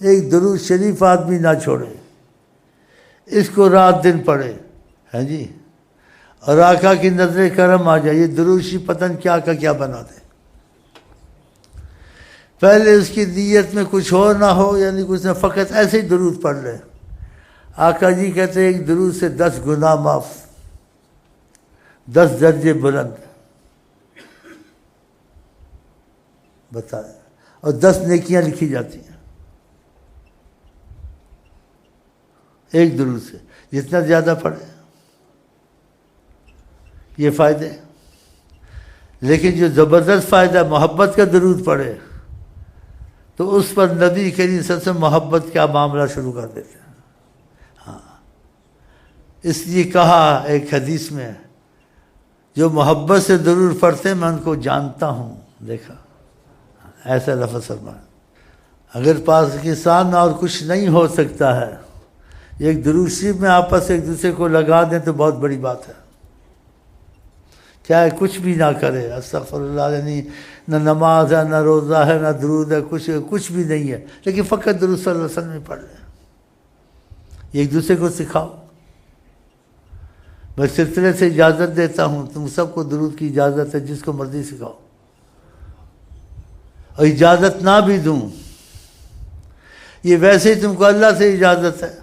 ایک درود شریف آدمی نہ چھوڑے، اس کو رات دن پڑھے، ہاں جی، اور آقا کی نظر کرم آ جائے، یہ درود شریف پتن کیا کا کیا بنا دے۔ پہلے اس کی نیت میں کچھ اور نہ ہو، یعنی کچھ نہ، فقط ایسے ہی درود پڑھ لے۔ آقا جی کہتے ہیں ایک درود سے 10 گناہ معاف، 10 درجے بلند، بتائیں، اور 10 نیکیاں لکھی جاتی ہیں ایک درود سے، جتنا زیادہ پڑھے یہ فائدے۔ لیکن جو زبردست فائدہ محبت کا درود پڑھے تو اس پر نبی کریم صلی اللہ علیہ وسلم محبت کا معاملہ شروع کر دیتے ہیں۔ ہاں، اس لیے کہا ایک حدیث میں، جو محبت سے درود پڑھتے ہیں میں ان کو جانتا ہوں، دیکھا، ایسا لفظ فرمایا۔ اگر پاکستان میں اور کچھ نہیں ہو سکتا ہے، ایک درود شریف میں آپس ایک دوسرے کو لگا دیں تو بہت بڑی بات ہے۔ چاہے کچھ بھی نہ کرے، استغفر اللہ، یعنی نہ نماز ہے، نہ روزہ ہے، نہ درود ہے، کچھ بھی نہیں ہے، لیکن فقط درود صلی اللہ علیہ وسلم پڑھ لیں، ایک دوسرے کو سکھاؤ۔ میں سلسلے سے اجازت دیتا ہوں، تم سب کو درود کی اجازت ہے، جس کو مرضی سکھاؤ، اور اجازت نہ بھی دوں، یہ ویسے ہی تم کو اللہ سے اجازت ہے،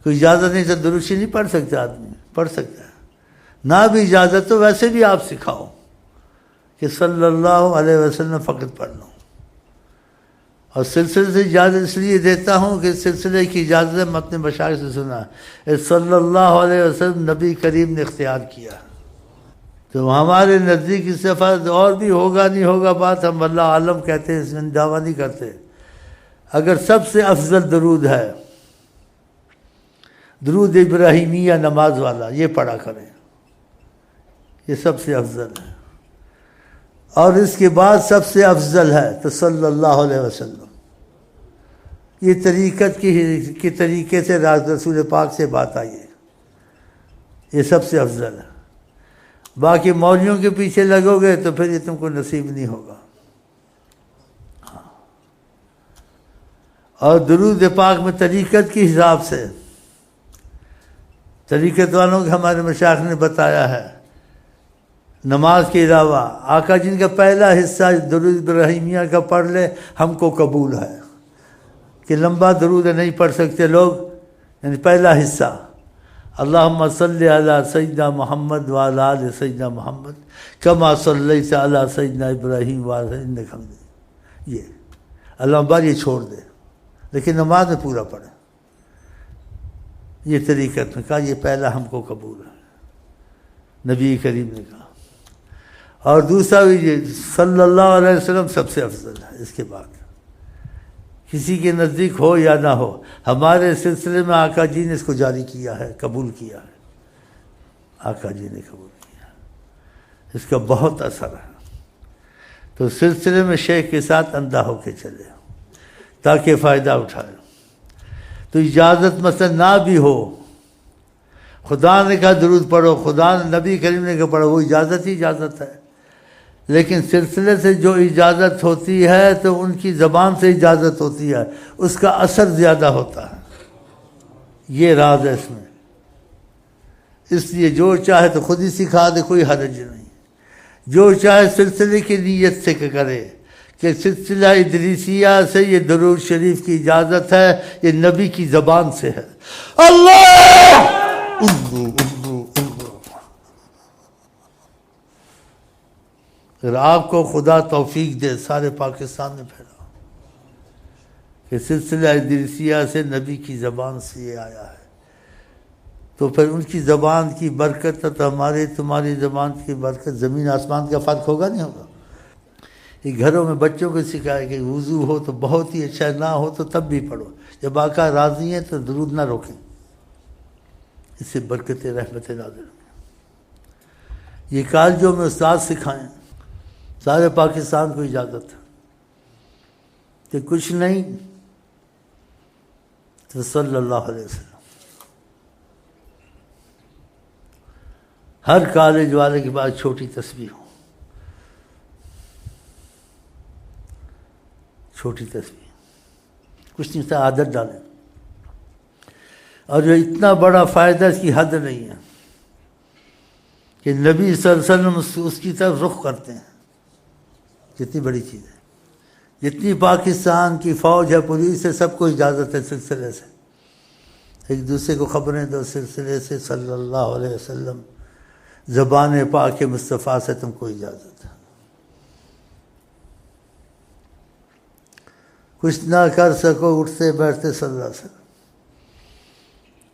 کوئی اجازت نہیں تو درود شریف نہیں پڑھ سکتا، آدمی پڑھ سکتا ہے، نہ بھی اجازت تو ویسے بھی آپ سکھاؤ کہ صلی اللہ علیہ وسلم فقط پڑھ لو۔ اور سلسلے سے اجازت اس لیے دیتا ہوں کہ سلسلے کی اجازت میں اپنے مشائخ سے سنا ہے، صلی اللہ علیہ وسلم نبی کریم نے اختیار کیا، تو ہمارے نزدیک اس سے فرض اور بھی ہوگا نہیں ہوگا بات، ہم اللہ عالم کہتے ہیں، اس میں دعویٰ نہیں کرتے۔ اگر سب سے افضل درود ہے درود ابراہیمیہ نماز والا، یہ پڑھا کریں، یہ سب سے افضل ہے، اور اس کے بعد سب سے افضل ہے تو صلی اللہ علیہ وسلم۔ یہ طریقت کے طریقے سے رسول پاک سے بات آئی ہے، یہ سب سے افضل ہے۔ باقی مولویوں کے پیچھے لگو گے تو پھر یہ تم کو نصیب نہیں ہوگا۔ اور درود پاک میں طریقت کے حساب سے، طریقت والوں کے ہمارے مشائخ نے بتایا ہے، نماز کے علاوہ آقا جن کا پہلا حصہ درود ابراہیمیہ کا پڑھ لے، ہم کو قبول ہے، کہ لمبا درود نہیں پڑھ سکتے لوگ، یعنی پہلا حصہ، اللہم صلی علی سیدنا محمد وعلی آل سیدنا محمد کما صلیت علی سیدنا ابراہیم وعلی انک حمید، یہ اللہ بار یہ چھوڑ دے، لیکن نماز میں پورا پڑھے۔ یہ طریقت میں کہا یہ پہلا ہم کو قبول ہے، نبی کریم نے کہا۔ اور دوسرا بھی یہ صلی اللہ علیہ وسلم سب سے افضل ہے، اس کے بعد کسی کے نزدیک ہو یا نہ ہو، ہمارے سلسلے میں آقا جی نے اس کو جاری کیا ہے، قبول کیا ہے، آقا جی نے قبول کیا، اس کا بہت اثر ہے۔ تو سلسلے میں شیخ کے ساتھ اندھا ہو کے چلے تاکہ فائدہ اٹھائے۔ تو اجازت مثلا نہ بھی ہو، خدا نے کہا درود پڑھو، خدا نے نبی کریم نے کہا پڑھو، وہ اجازت ہی اجازت ہے، لیکن سلسلے سے جو اجازت ہوتی ہے تو ان کی زبان سے اجازت ہوتی ہے، اس کا اثر زیادہ ہوتا ہے، یہ راز ہے اس میں۔ اس لیے جو چاہے تو خود ہی سکھا دے، کوئی حرج نہیں، جو چاہے سلسلے کی نیت سے کرے کہ سلسلہ ادریسیہ سے یہ درود شریف کی اجازت ہے، یہ نبی کی زبان سے ہے، اللہ اگر آپ کو خدا توفیق دے سارے پاکستان میں پھیلاؤ کہ سلسلہ ادریسیہ سے نبی کی زبان سے یہ آیا ہے، تو پھر ان کی زبان کی برکت تو ہماری تمہاری زبان کی برکت، زمین آسمان کا فرق ہوگا نہیں ہوگا۔ یہ گھروں میں بچوں کو سکھائے کہ وضو ہو تو بہت ہی اچھا، نہ ہو تو تب بھی پڑھو، جب آقا راضی ہیں تو درود نہ روکیں، اس سے برکت رحمت نازل ہوگی۔ یہ کالجوں میں استاد سکھائیں، سارے پاکستان کو اجازت ہے کہ کچھ نہیں تو صلی اللہ علیہ وسلم۔ ہر کالج والے کے پاس چھوٹی تسبیح ہو، چھوٹی تسبیح، کچھ نہیں تھا، عادت ڈالیں. اور جو اتنا بڑا فائدہ اس کی حد نہیں ہے کہ نبی صلی اللہ علیہ وسلم اس کی طرف رخ کرتے ہیں. کتنی بڑی چیز ہے. جتنی پاکستان کی فوج ہے، پولیس ہے، سب کو اجازت ہے سلسلے سے ایک دوسرے کو خبریں دو، سلسلے سے صلی اللہ علیہ وسلم زبان پاک مصطفیٰ سے تم کو اجازت ہے. کچھ نہ کر سکو، اٹھتے بیٹھتے صلی اللہ علیہ وسلم.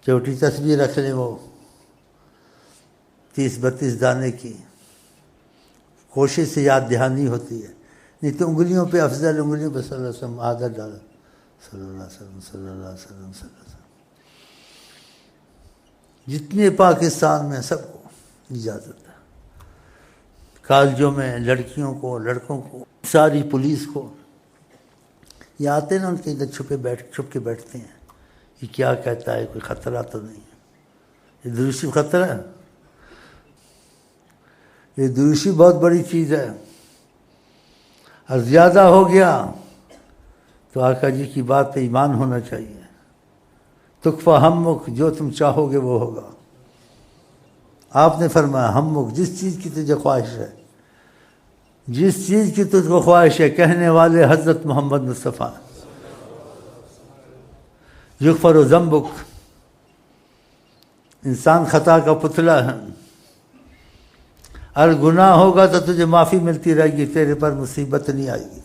چھوٹی تسبیح رکھ لیں، وہ 30-32 دانے کی، کوشش سے یاد دہانی ہوتی ہے. نہیں تو انگلیوں پہ افضل، انگلیوں پہ صلی اللہ علیہ وسلم عادت ڈالا، صلی اللہ علیہ وسلم صلی اللہ علیہ وسلم صلی اللہ علیہ وسلم. جتنے پاکستان میں سب کو اجازت ہے. کالجوں میں لڑکیوں کو، لڑکوں کو، ساری پولیس کو. یہ آتے ہیں نا ان کے ادھر چھپ کے بیٹھتے ہیں، یہ کیا کہتا ہے، کوئی خطرہ تو نہیں ہے. یہ دروشی خطرہ ہے. یہ دروشی بہت بڑی چیز ہے. اور زیادہ ہو گیا تو آقا جی کی بات پہ ایمان ہونا چاہیے. تکفا ہمک، جو تم چاہو گے وہ ہوگا. آپ نے فرمایا ہمک، جس چیز کی تجھے خواہش ہے، جس چیز کی تجھ کو خواہش ہے. کہنے والے حضرت محمد مصطفیٰ. یغفر و ذنبک، انسان خطا کا پتلا ہے. اگر گناہ ہوگا تو تجھے معافی ملتی رہے گی، تیرے پر مصیبت نہیں آئے گی.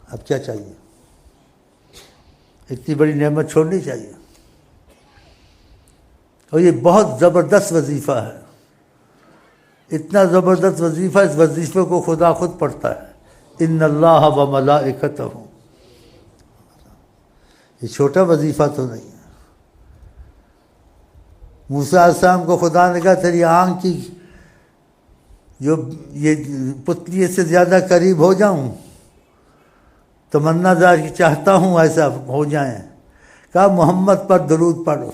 اب کیا چاہیے؟ اتنی بڑی نعمت چھوڑنی چاہیے. اور یہ بہت زبردست وظیفہ ہے. اتنا زبردست وظیفہ، اس وظیفے کو خدا خود پڑھتا ہے. ان اللہ و ملائکتہ. یہ چھوٹا وظیفہ تو نہیں ہے. موسیٰ علیہ السلام کو خدا نے کہا تیری آنکھ کی جو یہ پتلی سے زیادہ قریب ہو جاؤں، تمنا دار کی چاہتا ہوں ایسا ہو جائیں. کہا محمد پر درود پڑھو.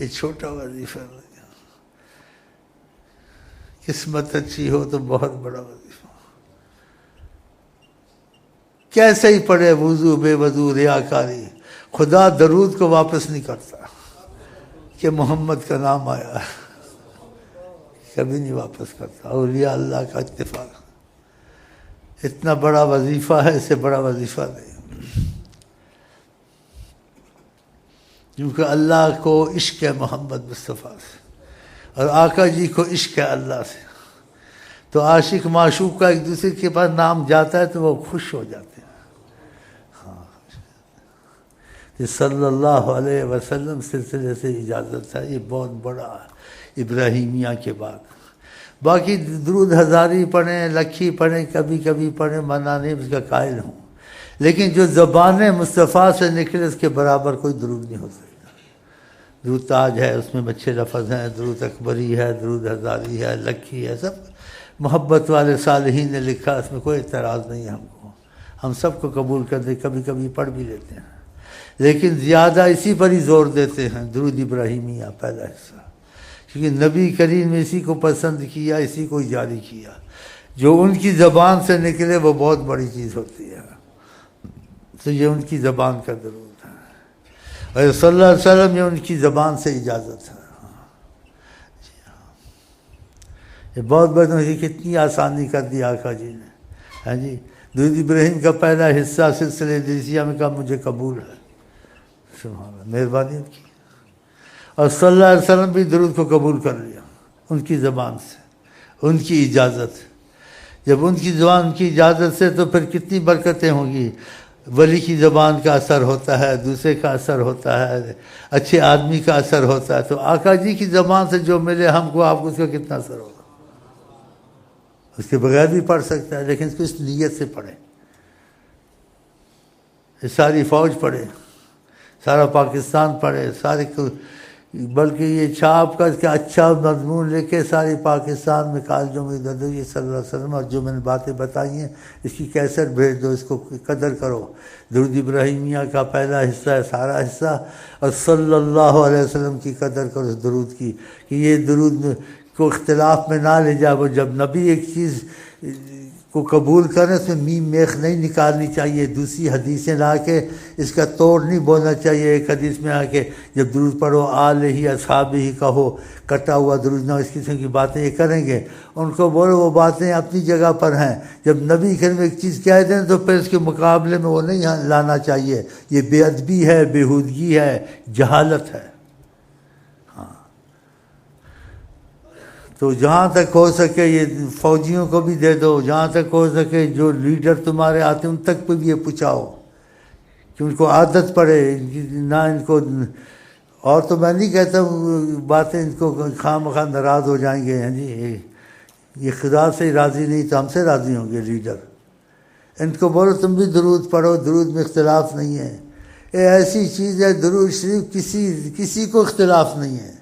یہ چھوٹا وظیفہ ہے. قسمت اچھی ہو تو بہت بڑا وظیفہ. کیسے ہی پڑھے وضو بے وضو ریاکاری، خدا درود کو واپس نہیں کرتا کہ محمد کا نام آیا، کبھی نہیں واپس کرتا. اولیاء اللہ کا اتفاق. اتنا بڑا وظیفہ ہے، اس سے بڑا وظیفہ نہیں. کیونکہ اللہ کو عشق ہے محمد مصطفیٰ سے، اور آقا جی کو عشق ہے اللہ سے. تو عاشق معشوق کا ایک دوسرے کے پاس نام جاتا ہے تو وہ خوش ہو جاتے ہیں. ہاں، صلی اللہ علیہ وسلم سلسلے سے اجازت ہے. یہ بہت بڑا ابراہیمیہ کے بعد. باقی درود ہزاری پڑھیں، لکھی پڑھیں، کبھی کبھی پڑھیں، منع نہیں، اس کا قائل ہوں. لیکن جو زبان مصطفیٰ سے نکلے اس کے برابر کوئی درود نہیں ہو سکتا. درود تاج ہے، اس میں اچھے لفظ ہیں. درود اکبری ہے، درود ہزاری ہے، لکھی ہے، سب محبت والے صالحین نے لکھا. اس میں کوئی اعتراض نہیں ہے ہم کو. ہم سب کو قبول کر دیں، کبھی کبھی پڑھ بھی لیتے ہیں. لیکن زیادہ اسی پر ہی زور دیتے ہیں، درود ابراہیمیہ پہلا حصہ. کیونکہ نبی کریم نے اسی کو پسند کیا، اسی کو جاری کیا. جو ان کی زبان سے نکلے وہ بہت بڑی چیز ہوتی ہے. تو یہ ان کی زبان کا درود ہے، اور صلی اللہ علیہ وسلم یہ ان کی زبان سے اجازت ہے. یہ بہت بڑی کتنی آسانی کر دی آقا جی نے. ہاں جی، درود ابراہیم کا پہلا حصہ سلسلے ادریسیہ میں کہا مجھے قبول ہے. سبحان اللہ، مہربانی کی. اور صلی اللہ علیہ وسلم بھی درود کو قبول کر لیا ان کی زبان سے، ان کی اجازت. جب ان کی زبان کی اجازت سے تو پھر کتنی برکتیں ہوں گی. ولی کی زبان کا اثر ہوتا ہے، دوسرے کا اثر ہوتا ہے، اچھے آدمی کا اثر ہوتا ہے. تو آقا جی کی زبان سے جو ملے ہم کو، آپ کو اس کا کتنا اثر ہوگا. اس کے بغیر بھی پڑھ سکتا ہے، لیکن اس کو اس نیت سے پڑھے. ساری فوج پڑھے، سارا پاکستان پڑھے، سارے بلکہ یہ چھاپ کر کے اچھا مضمون لکھے ساری پاکستان میں کالجوں میں ادھر یہ صلی اللہ علیہ وسلم اور جو میں نے باتیں بتائی ہیں اس کی کیسٹ بھیج دو، اس کو قدر کرو۔ درود ابراہیمیہ کا پہلا حصہ ہے سارا حصہ، اور صلی اللہ علیہ وسلم کی قدر کرو اس درود کی، کہ یہ درود کو اختلاف میں نہ لے جائے۔ وہ جب نبی ایک چیز کو قبول کریں اس میں میم میخ نہیں نکالنی چاہیے، دوسری حدیثیں لا کے اس کا توڑ نہیں بولنا چاہیے۔ ایک حدیث میں آ کے جب درود پڑھو آل ہی اصحاب ہی کہو، کٹا ہوا درود نہ، اس قسم کی باتیں یہ کریں گے، ان کو بولو وہ باتیں اپنی جگہ پر ہیں۔ جب نبی کریم ایک چیز کہہ دیں تو پھر اس کے مقابلے میں وہ نہیں لانا چاہیے، یہ بے ادبی ہے، بےہودگی ہے، جہالت ہے۔ تو جہاں تک ہو سکے یہ فوجیوں کو بھی دے دو، جہاں تک ہو سکے جو لیڈر تمہارے آتے ہیں ان تک پہ بھی یہ پہنچاؤ کہ ان کو عادت پڑے، نہ ان کو۔ اور تو میں نہیں کہتا ہوں باتیں ان کو خواہ مخواہ ناراض ہو جائیں گے، جی یہ خدا سے راضی نہیں تو ہم سے راضی ہوں گے لیڈر۔ ان کو بولو تم بھی درود پڑھو، درود میں اختلاف نہیں ہے، یہ ایسی چیز ہے درود شریف کسی کو اختلاف نہیں ہے،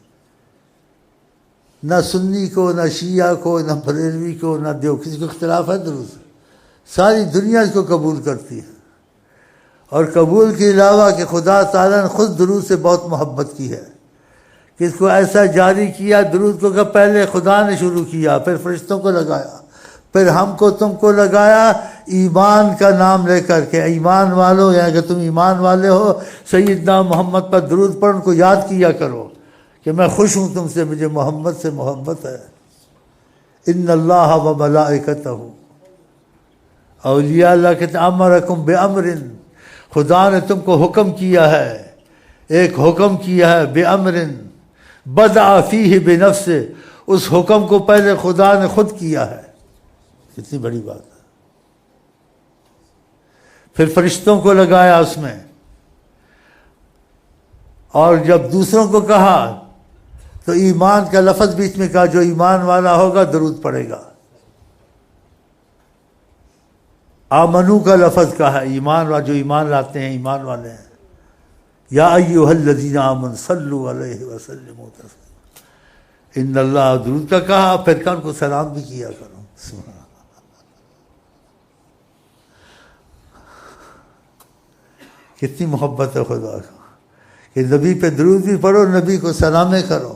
نہ سنی کو، نہ شیعہ کو، نہ بریلوی کو، نہ دیو، کسی کو اختلاف ہے درود؟ ساری دنیا اس کو قبول کرتی ہے، اور قبول کے علاوہ کہ خدا تعالیٰ نے خود درود سے بہت محبت کی ہے، کہ اس کو ایسا جاری کیا درود کو کہ پہلے خدا نے شروع کیا، پھر فرشتوں کو لگایا، پھر ہم کو تم کو لگایا ایمان کا نام لے کر کے، ایمان والو، یعنی کہ تم ایمان والے ہو سیدنا محمد پر درود پڑھ، ان کو یاد کیا کرو کہ میں خوش ہوں تم سے، مجھے محمد سے محبت ہے۔ ان اللہ و ملائکتہ، اولیاء اللہ کہتے ہیں امرکم بامر، خدا نے تم کو حکم کیا ہے، ایک حکم کیا ہے، بامر بدأ فیہ بنفس، اس حکم کو پہلے خدا نے خود کیا ہے، کتنی بڑی بات ہے۔ پھر فرشتوں کو لگایا اس میں، اور جب دوسروں کو کہا تو ایمان کا لفظ بیچ میں کہا، جو ایمان والا ہوگا درود پڑے گا۔ آمنو کا لفظ کہا ہے، ایمان والا جو ایمان لاتے ہیں، ایمان والے ہیں۔ یا ایھا الذین آمنوا صلوا علیہ وسلموا تسلیما، ان اللہ، درود کا کہا، پھر ان کو سلام بھی کیا کرو۔ کتنی محبت ہے خدا کا کہ نبی پہ درود بھی پڑھو، نبی کو سلامیں کرو،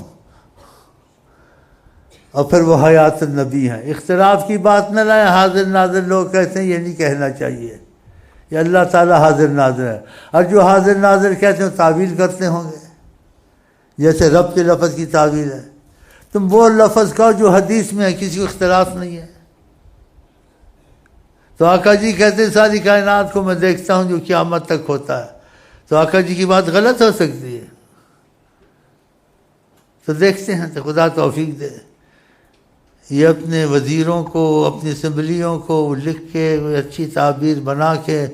اور پھر وہ حیات النبی ہیں۔ اختلاف کی بات نہ لائیں، حاضر ناظر لوگ کہتے ہیں یہ نہیں کہنا چاہیے، یہ اللہ تعالیٰ حاضر ناظر ہے، اور جو حاضر ناظر کہتے ہیں تعویل کرتے ہوں گے، جیسے رب کے لفظ کی تعویل ہے۔ تم وہ لفظ کہو جو حدیث میں ہے، کسی کو اختلاف نہیں ہے۔ تو آقا جی کہتے ہیں ساری کائنات کو میں دیکھتا ہوں جو قیامت تک ہوتا ہے، تو آقا جی کی بات غلط ہو سکتی ہے؟ تو دیکھتے ہیں، تو خدا توفیق دے۔ یہ اپنے وزیروں کو، اپنی اسمبلیوں کو لکھ کے اچھی تعبیر بنا کے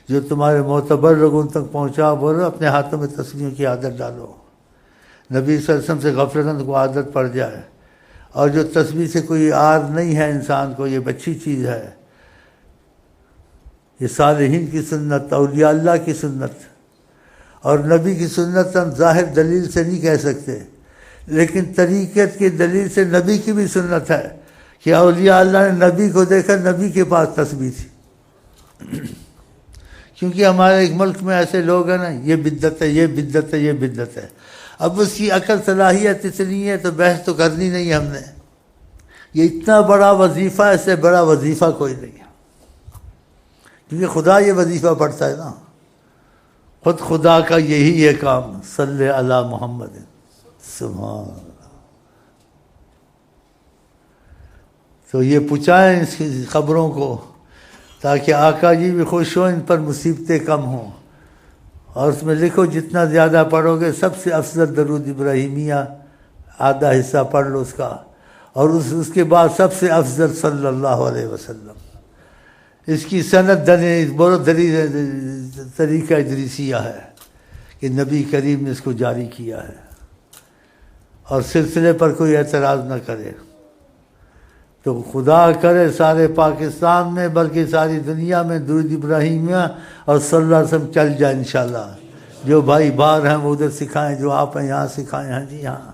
جو تمہارے معتبر لوگ ان تک پہنچا، بولو اپنے ہاتھوں میں تسبیحوں کی عادت ڈالو، نبی صلی اللہ علیہ وسلم سے غفلت کو عادت پڑ جائے، اور جو تسبیح سے کوئی آر نہیں ہے انسان کو، یہ اچھی چیز ہے، یہ صالحین کی سنت، اولیاء اللہ کی سنت، اور نبی کی سنت ہم ظاہر دلیل سے نہیں کہہ سکتے، لیکن طریقت کی دلیل سے نبی کی بھی سنت ہے کہ اولیاء اللہ نے نبی کو دیکھا، نبی کے پاس تسبیح تھی۔ کیونکہ ہمارے ایک ملک میں ایسے لوگ ہیں نا، یہ بدعت ہے، یہ بدعت ہے، یہ بدعت ہے، اب اس کی عقل صلاحیت اتنی ہے تو بحث تو کرنی نہیں ہم نے، یہ اتنا بڑا وظیفہ، اس سے بڑا وظیفہ کوئی نہیں ہے، کیونکہ خدا یہ وظیفہ پڑھتا ہے نا، خود خدا کا یہی ہے کام، صلی علی محمد، سبحان اللہ۔ تو یہ پہنچائیں اس کی خبروں کو، تاکہ آقا جی بھی خوش ہوں، ان پر مصیبتیں کم ہوں، اور اس میں لکھو جتنا زیادہ پڑھو گے سب سے افضل درود ابراہیمیہ آدھا حصہ پڑھ لو اس کا، اور اس کے بعد سب سے افضل صلی اللہ علیہ وسلم۔ اس کی سند بہت طریقہ ادریسیہ ہے کہ نبی کریم نے اس کو جاری کیا ہے، اور سلسلے پر کوئی اعتراض نہ کرے۔ تو خدا کرے سارے پاکستان میں بلکہ ساری دنیا میں درود ابراہیمیہ اور صلی اللہ علیہ وسلم چل جائے انشاءاللہ۔ جو بھائی باہر ہیں وہ ادھر سکھائیں، جو آپ ہیں یہاں سکھائیں، ہاں جی یہاں،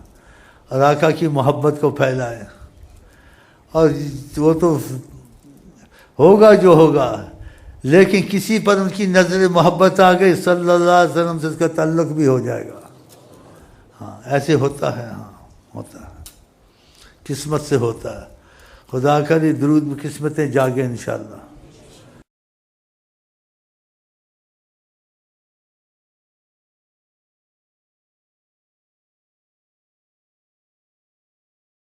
اور آقا کی محبت کو پھیلائیں. اور وہ تو ہوگا جو ہوگا، لیکن کسی پر ان کی نظر محبت آ گئی صلی اللہ علیہ وسلم سے، اس کا تعلق بھی ہو جائے گا. ہاں ایسے ہوتا ہے، ہاں ہوتا ہے، قسمت سے ہوتا ہے. خدا کرے درود میں قسمتیں جاگیں انشاءاللہ.